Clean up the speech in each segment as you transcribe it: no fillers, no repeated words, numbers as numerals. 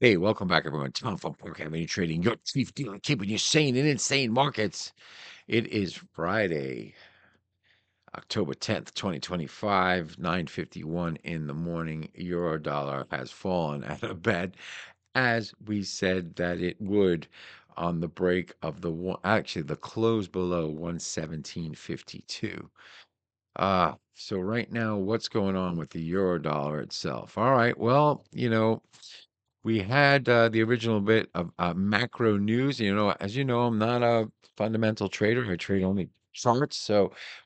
Hey, welcome back, everyone. Tom from Breakout Trading, your chief dealer, keeping you sane in insane markets. It is Friday, October 10th, 2025, 9:51 in the morning. Euro dollar has fallen out of bed, as we said that it would on the break of the one, actually the close below 117.52. So right now, what's going on with the euro dollar itself? All right, well, we had the original bit of macro news. As you know, I'm not a fundamental trader. I trade only charts.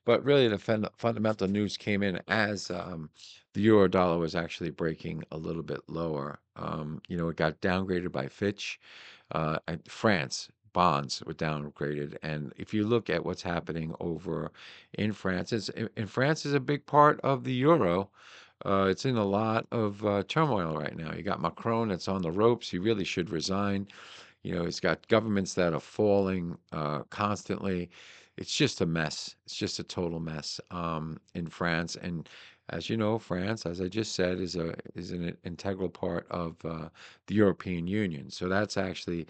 But really, the fundamental news came in as the euro dollar was actually breaking a little bit lower. It got downgraded by Fitch. And France bonds were downgraded. And if you look at what's happening over in France, in France is a big part of the euro. It's in a lot of turmoil right now. You got Macron that's on the ropes. He really should resign. He's got governments that are falling constantly. It's just a mess. It's just a total mess in France. And as you know, France, as I just said, is an integral part of the European Union. So that's actually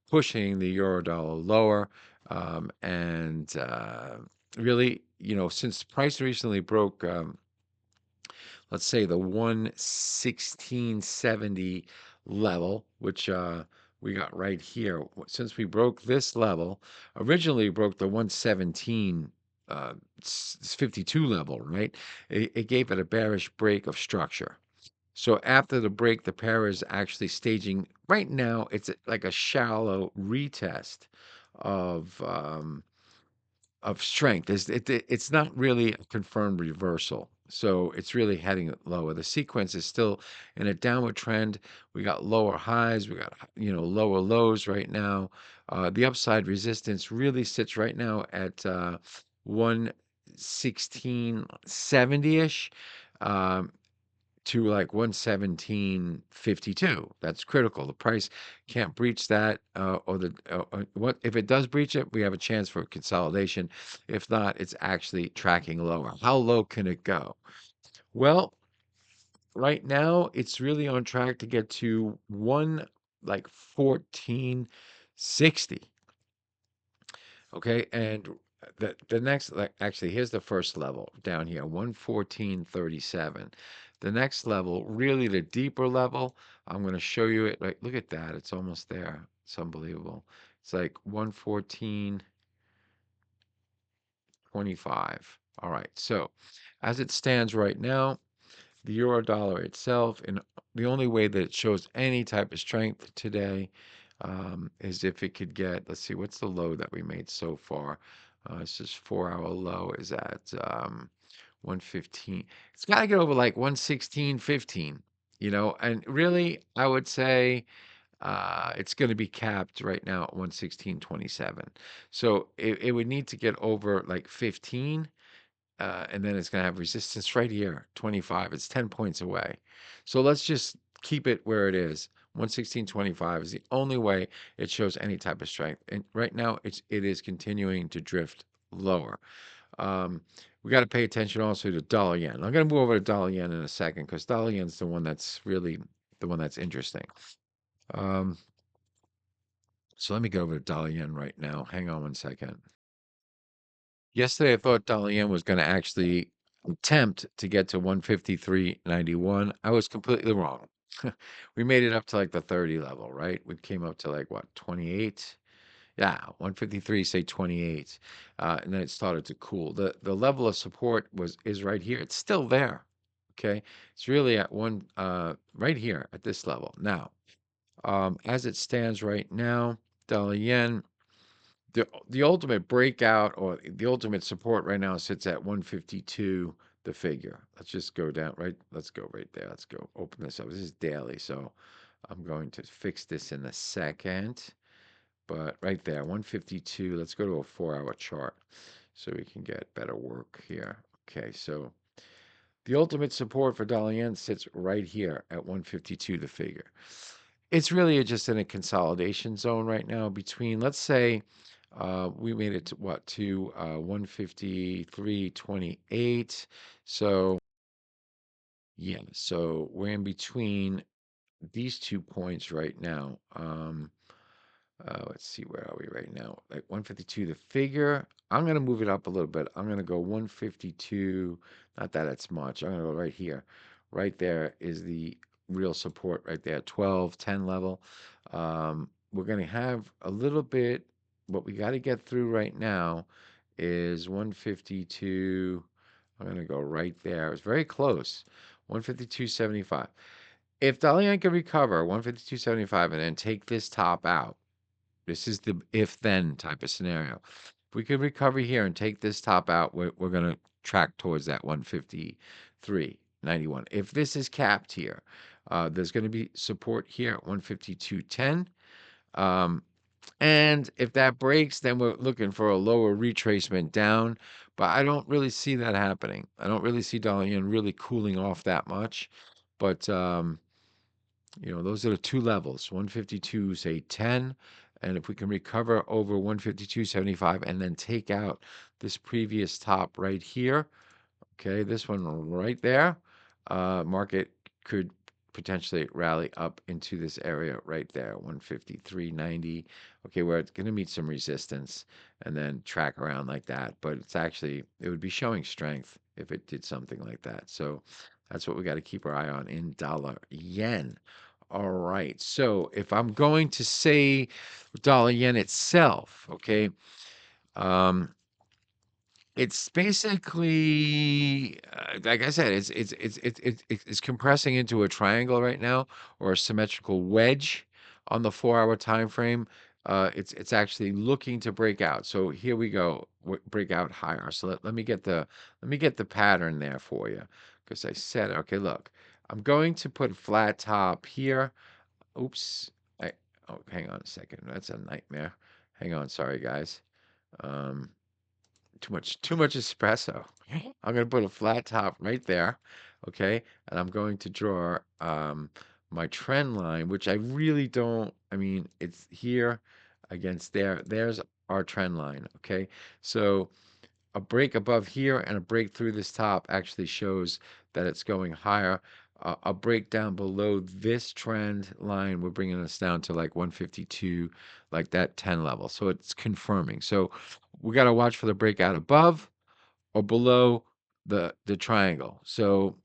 pushing the euro dollar lower. And really, since the price recently broke. Let's say the 116.70 level, which we got right here. Since we broke this level, originally broke the 117 52 level, right? It gave it a bearish break of structure. So after the break, the pair is actually staging right now. It's like a shallow retest of um, of strength. It's not really a confirmed reversal. So it's really heading lower. The sequence is still in a downward trend. We got lower highs. We got, lower lows right now. The upside resistance really sits right now at 116.70-ish. Um, to like 117.52. That's critical. The price can't breach that, what if it does breach it? We have a chance for consolidation. If not, it's actually tracking lower. How low can it go? Well, right now it's really on track to get to one like 1460. Okay, and the next, like, actually, here's the first level down here, 114.37. The next level, really the deeper level, I'm going to show you it. Like, look at that, it's almost there. It's unbelievable. It's like 114.25. All right, so as it stands right now, the euro dollar itself, and the only way that it shows any type of strength today is if it could get, let's see, what's the low that we made so far? It's just 4 hour low is at 115. It's got to get over like 116.15, and really, I would say it's going to be capped right now at 116.27. So it would need to get over like 15, and then it's going to have resistance right here, 25. It's 10 points away. So let's just keep it where it is. 116.25 is the only way it shows any type of strength. And right now, it is continuing to drift lower. Um, we got to pay attention also to dollar yen. I'm going to move over to dollar yen in a second because dollar yen is the one that's really the one that's interesting. Um, so let me go over to dollar yen right now. Hang on one second. Yesterday, I thought dollar yen was going to actually attempt to get to 153.91. I was completely wrong. We made it up to like the 30 level, right? We came up to like what, 28? Yeah, 153, say 28. And then it started to cool. The level of support is right here. It's still there. Okay. It's really at right here at this level. Now, as it stands right now, dollar yen, the ultimate breakout or the ultimate support right now sits at 152, the figure. Let's just go down, right? Let's go right there. Let's go open this up. This is daily, so I'm going to fix this in a second. But right there, 152. Let's go to a 4 hour chart so we can get better work here. Okay, so the ultimate support for dollar yen sits right here at 152, the figure. It's really just in a consolidation zone right now between, let's say, we made it to what, to 153.28. So, yeah, so we're in between these 2 points right now. Let's see, where are we right now? Like 152, the figure. I'm going to move it up a little bit. I'm going to go 152. Not that it's much. I'm going to go right here. Right there is the real support right there, 12, 10 level. We're going to have a little bit. What we got to get through right now is 152. I'm going to go right there. It's very close. 152.75. If Dalian can recover 152.75 and then take this top out, this is the if then type of scenario. If we could recover here and take this top out, we're going to track towards that 153.91. If this is capped here, there's going to be support here at 152.10. And if that breaks, then we're looking for a lower retracement down. But I don't really see that happening. I don't really see Dalian really cooling off that much. But those are the two levels, 152, say 10. And if we can recover over 152.75 and then take out this previous top right here, okay, this one right there, market could potentially rally up into this area right there, 153.90. Okay, where it's going to meet some resistance and then track around like that. But it would be showing strength if it did something like that. So that's what we got to keep our eye on in dollar yen. All right. So if I'm going to say dollar yen itself, okay, um, it's basically, like I said, it's compressing into a triangle right now, or a symmetrical wedge on the 4-hour time frame. It's actually looking to break out. So here we go, break out higher. So let me get the pattern there for you, because I said, okay, look, I'm going to put flat top here. Oops. Oh, hang on a second. That's a nightmare. Hang on, sorry guys. Um, too much espresso. I'm going to put a flat top right there, okay? And I'm going to draw my trend line, which I really don't, I mean, it's here against there. There's our trend line, okay? So a break above here and a break through this top actually shows that it's going higher. A break down below this trend line, we're bringing us down to like 152, like that 10 level. So it's confirming. So we got to watch for the breakout above or below the triangle. So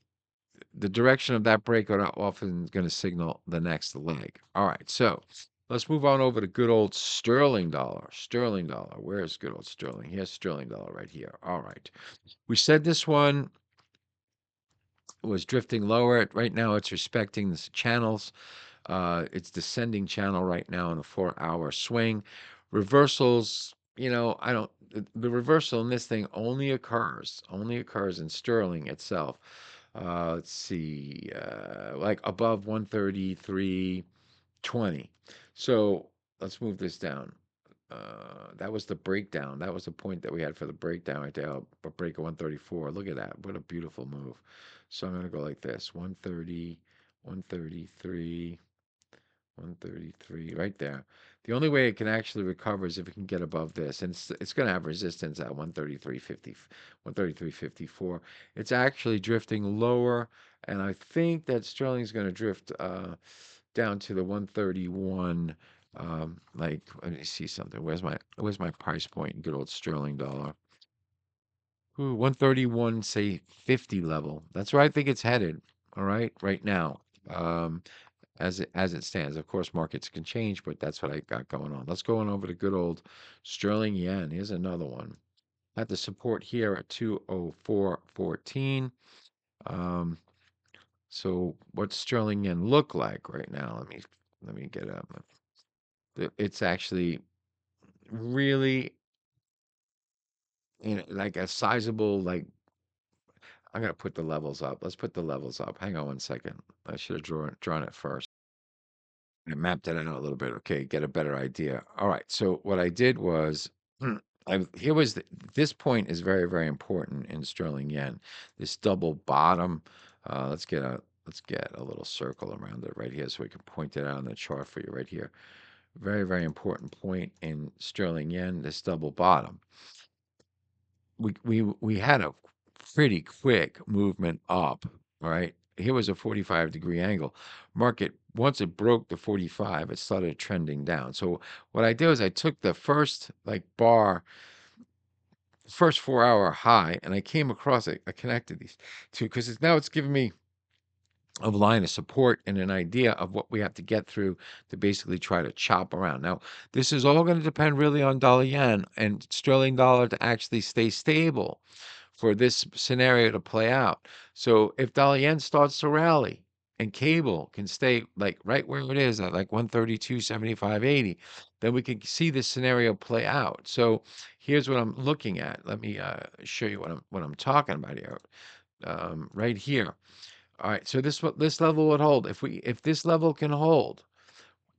the direction of that breakout often is going to signal the next leg. All right, so let's move on over to good old sterling dollar. Sterling dollar. Where is good old sterling? Here's sterling dollar right here. All right. We said this one was drifting lower. Right now, it's respecting the channels. It's descending channel right now in a 4-hour swing. Reversals, I don't. The reversal in this thing only occurs in sterling itself. Let's see, like above 133.20. So let's move this down. That was the breakdown. That was the point that we had for the breakdown right there. A break of 134. Look at that. What a beautiful move. So I'm going to go like this. 130, 133, 133, right there. The only way it can actually recover is if it can get above this. And it's going to have resistance at 133.50, 133.54. It's actually drifting lower. And I think that sterling's going to drift down to the 131. Like, let me see something. Where's my price point in good old sterling dollar? Ooh, 131, say 50 level. That's where I think it's headed. All right now. Um, as it stands. Of course, markets can change, but that's what I got going on. Let's go on over to good old sterling yen. Here's another one. At the support here at 204.14. Um, so what's sterling yen look like right now? Let me get up. It's actually really like a sizable, like, I'm gonna put the levels up. Let's put the levels up. Hang on one second. I should have drawn it first. I mapped it out a little bit. Okay, get a better idea. All right. So what I did was, here was this point is very, very important in sterling yen. This double bottom. Let's get a little circle around it right here so we can point it out on the chart for you right here. Very, very important point in sterling yen. This double bottom. We had a pretty quick movement up. All right. Here was a 45-degree angle. Market once it broke the 45, it started trending down. So what I did was I took the first like bar, first 4 hour high, and I came across it. I connected these two because now it's giving me a line of support and an idea of what we have to get through to basically try to chop around. Now, this is all going to depend really on dollar yen and sterling dollar to actually stay stable for this scenario to play out. So if dollar yen starts to rally and cable can stay like right where it is at like 132.7580, then we can see this scenario play out. So here's what I'm looking at. Let me show you what I'm talking about here. Right here. All right, so this level would hold. If this level can hold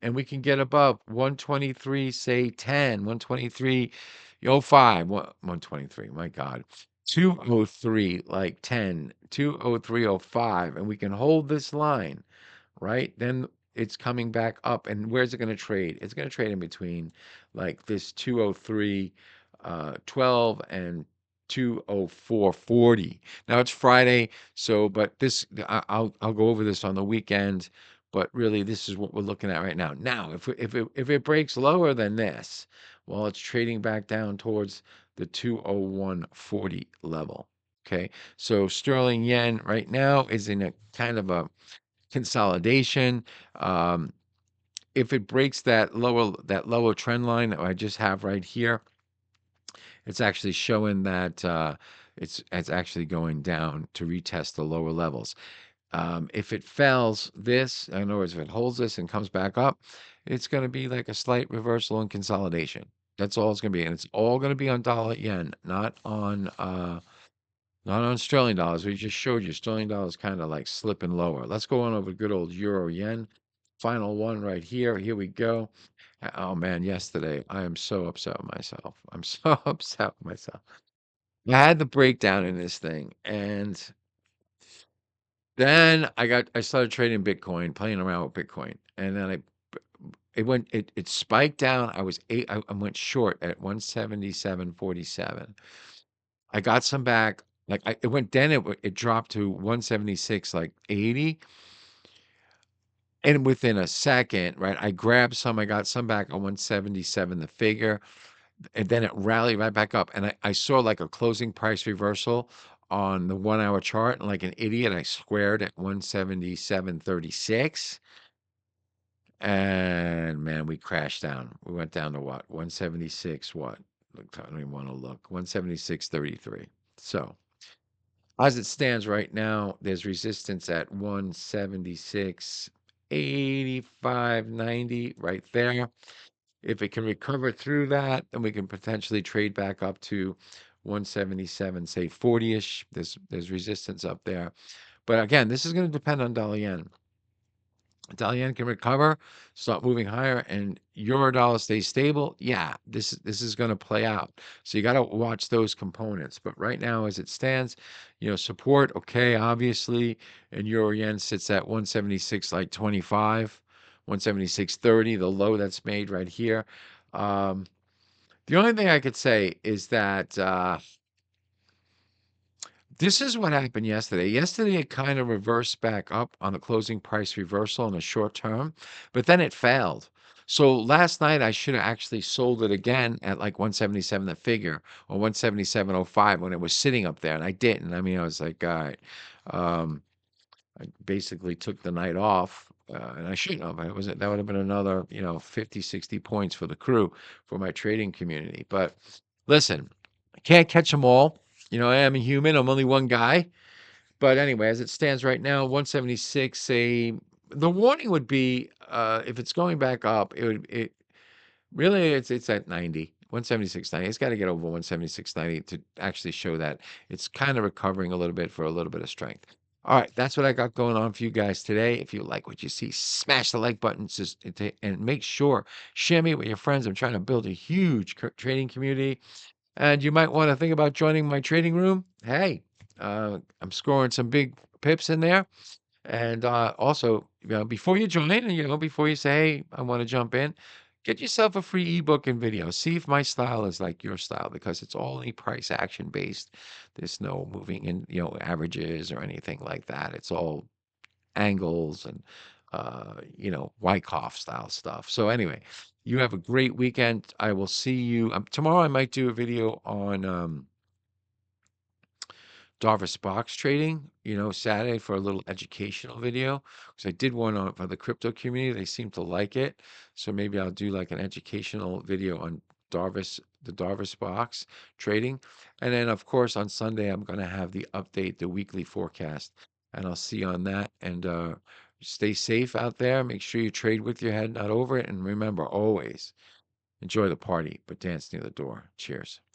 and we can get above 123, say 10, 123.05, 123, my God, 203, like 10, 203.05, and we can hold this line, right? Then it's coming back up. And where's it going to trade? It's going to trade in between like this 203 12 and 204.40. Now it's Friday, so but this I'll go over this on the weekend, but really this is what we're looking at right now. Now, if it breaks lower than this, well, it's trading back down towards the 201.40 level. Okay, so sterling yen right now is in a kind of a consolidation. Um, if it breaks that lower trend line that I just have right here, it's actually showing that it's actually going down to retest the lower levels. If it fails this, in other words, if it holds this and comes back up, it's going to be like a slight reversal and consolidation. That's all it's going to be, and it's all going to be on dollar yen, not on sterling dollars. We just showed you sterling dollars kind of like slipping lower. Let's go on over good old euro yen. Final one right here. Here we go. Oh man, yesterday I am so upset with myself. I'm so upset with myself. I had the breakdown in this thing, and then I started trading Bitcoin, playing around with Bitcoin, and then it spiked down. I went short at 177.47. I got some back. Like it went then it dropped to 176 like 80. And within a second, right, I grabbed some, I got some back on 177 the figure, and then it rallied right back up. And I saw like a closing price reversal on the 1 hour chart, and like an idiot, I squared at 177.36. And man, we crashed down. We went down to what? 176, what? Look, I don't even want to look. 176.33. So as it stands right now, there's resistance at 176.8590 right there. If it can recover through that, then we can potentially trade back up to 177, say 40-ish. There's resistance up there. But again, this is going to depend on dollar yen. Dollar yen can recover, start moving higher, and euro dollar stays stable. Yeah, this is going to play out. So you got to watch those components. But right now, as it stands, support okay, obviously, and euro yen sits at 176 like 25, 176.30, the low that's made right here. Um, the only thing I could say is that this is what happened yesterday. Yesterday, it kind of reversed back up on the closing price reversal in the short term, but then it failed. So last night, I should have actually sold it again at like 177 the figure or 177.05 when it was sitting up there, and I didn't. I mean, I was like, all right. Um, I basically took the night off, and I shouldn't have. That would have been another, 50, 60 points for the crew, for my trading community. But listen, I can't catch them all. I am a human. I'm only one guy. But anyway, as it stands right now, 176. The warning would be if it's going back up, it really it's at 90. 176.90. It's got to get over 176.90 to actually show that it's kind of recovering a little bit for a little bit of strength. All right, that's what I got going on for you guys today. If you like what you see, smash the like button and make sure share me with your friends. I'm trying to build a huge trading community, and you might want to think about joining my trading room. Hey, I'm scoring some big pips in there. And also, before you join, and before you say, "Hey, I want to jump in," get yourself a free ebook and video. See if my style is like your style, because it's only price action based. There's no moving in, averages or anything like that. It's all angles and Wyckoff style stuff. So anyway, you have a great weekend. I will see you tomorrow. I might do a video on Darvis box trading, Saturday for a little educational video. Because I did one on for the crypto community. They seem to like it. So maybe I'll do like an educational video on the Darvis box trading. And then of course on Sunday I'm gonna have the weekly forecast. And I'll see you on that. And stay safe out there. Make sure you trade with your head not over it. And remember, always enjoy the party, but dance near the door. Cheers.